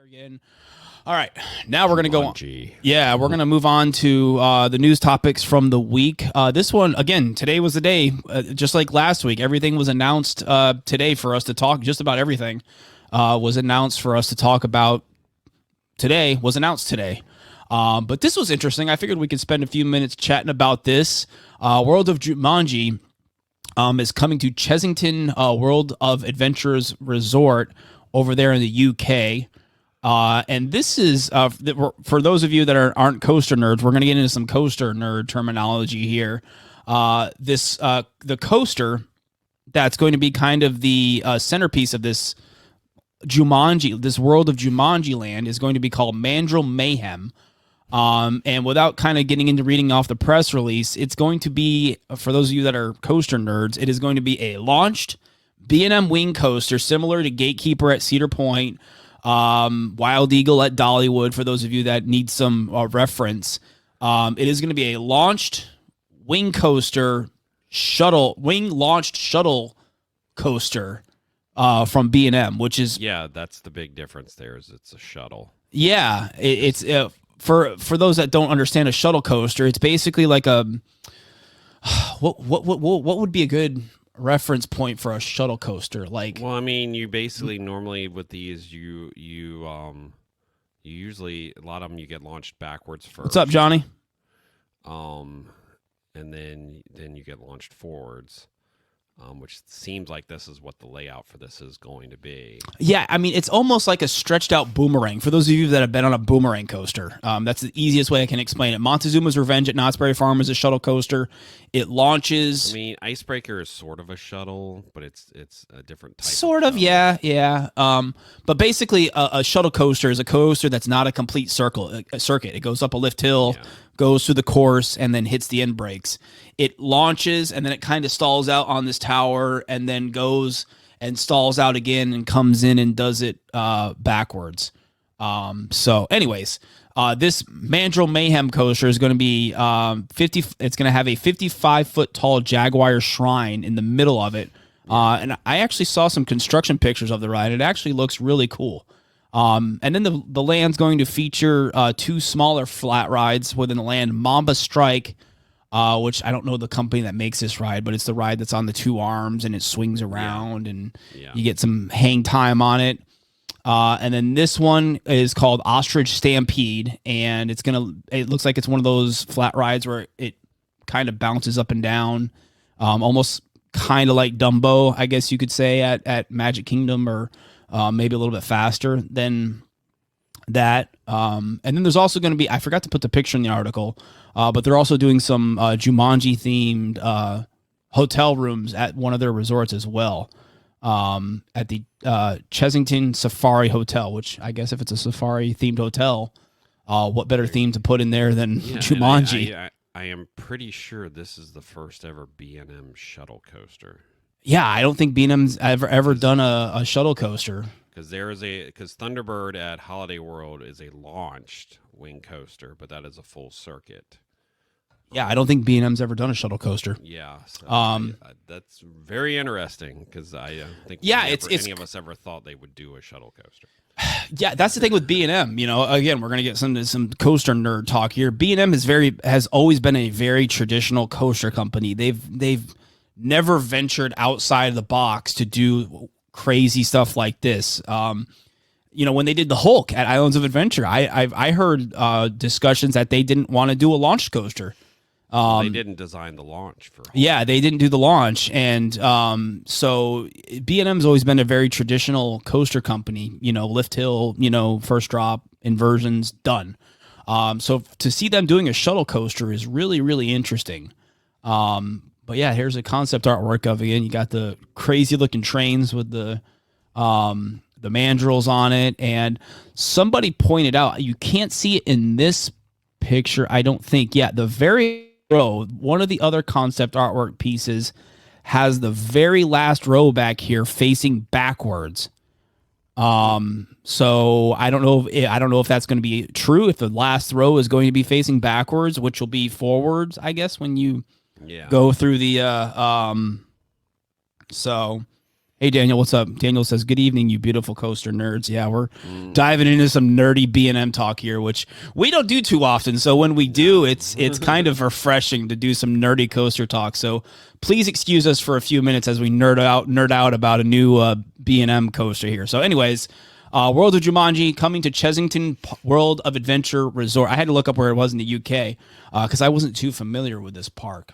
Again. All right, now we're going to go on. Jumanji. Yeah, we're going to move on to the news topics from the week. This one, again, today was the day, just like last week. Everything was announced today for us to talk. Just about everything was announced for us to talk about today, was announced today. But this was interesting. I figured we could spend a few minutes chatting about this. World of Jumanji is coming to Chessington World of Adventures Resort over there in the UK. And this is, for those of you that aren't coaster nerds, we're going to get into some coaster nerd terminology here. The coaster that's going to be kind of the centerpiece of this Jumanji, this World of Jumanji land, is going to be called Mandrill Mayhem. And without kind of getting into reading off the press release, it's going to be, for those of you that are coaster nerds, it is going to be a launched B&M wing coaster similar to Gatekeeper at Cedar Point, Wild Eagle at Dollywood, for those of you that need some reference. It is going to be a launched wing coaster launched shuttle coaster from B&M, which is... Yeah, that's the big difference there, is it's a shuttle. Yeah, it's for those that don't understand a shuttle coaster, it's basically like a... What would be a good reference point for a shuttle coaster? Like, well, I mean, you basically normally with these you usually, a lot of them you get launched backwards first. What's up, Johnny? And then you get launched forwards, which seems like this is what the layout for this is going to be. Yeah, I mean, it's almost like a stretched out boomerang. For those of you that have been on a boomerang coaster, that's the easiest way I can explain it. Montezuma's Revenge at Knott's Berry Farm is a shuttle coaster. It launches... I mean, Icebreaker is sort of a shuttle, but it's a different type. Sort of, yeah. But basically, a shuttle coaster is a coaster that's not a complete circuit. It goes up a lift hill, goes through the course, and then hits the end brakes. It launches, and then it kind of stalls out on this tower, and then goes and stalls out again and comes in and does it backwards. So anyways, this Mandrill Mayhem coaster is going to be 50. It's going to have a 55-foot tall Jaguar shrine in the middle of it. And I actually saw some construction pictures of the ride. It actually looks really cool. And then the land's going to feature two smaller flat rides within the land. Mamba Strike, which I don't know the company that makes this ride, but it's the ride that's on the two arms and it swings around and you get some hang time on it. And then this one is called Ostrich Stampede, and it looks like it's one of those flat rides where it kind of bounces up and down, almost kind of like Dumbo, I guess you could say, at Magic Kingdom, or maybe a little bit faster than that. And then there's also going to be, I forgot to put the picture in the article, but they're also doing some Jumanji-themed hotel rooms at one of their resorts as well. At the Chessington Safari Hotel, which I guess if it's a safari-themed hotel, what better theme to put in there than Jumanji? I am pretty sure this is the first ever B&M shuttle coaster. Yeah, I don't think B&M's ever done a shuttle coaster. Because Thunderbird at Holiday World is a launched wing coaster, but that is a full circuit. Yeah, I don't think B&M's ever done a shuttle coaster. Yeah, so that's very interesting, because I don't think any of us ever thought they would do a shuttle coaster. Yeah, that's the thing with B&M. You know, again, we're gonna get some coaster nerd talk here. B&M has always been a very traditional coaster company. They've never ventured outside of the box to do crazy stuff like this. You know, when they did the Hulk at Islands of Adventure, I heard discussions that they didn't want to do a launch coaster. They didn't design the launch for Hulk. Yeah, they didn't do the launch, and so B&M's always been a very traditional coaster company. You know, lift hill, first drop, inversions, done. So to see them doing a shuttle coaster is really, really interesting. But yeah, here's a concept artwork of it. Again, you got the crazy looking trains with the mandrills on it, and somebody pointed out, you can't see it in this picture, I don't think. Yeah, the very row, one of the other concept artwork pieces has the very last row back here facing backwards. So I don't know if that's going to be true, if the last row is going to be facing backwards, which will be forwards, I guess, when you go through the so Hey, Daniel, what's up? Daniel says, good evening, you beautiful coaster nerds. Yeah, we're diving into some nerdy B&M talk here, which we don't do too often. So when we do, it's kind of refreshing to do some nerdy coaster talk. So please excuse us for a few minutes as we nerd out about a new B&M coaster here. So anyways, World of Jumanji coming to Chessington World of Adventure Resort. I had to look up where it was in the UK because I wasn't too familiar with this park.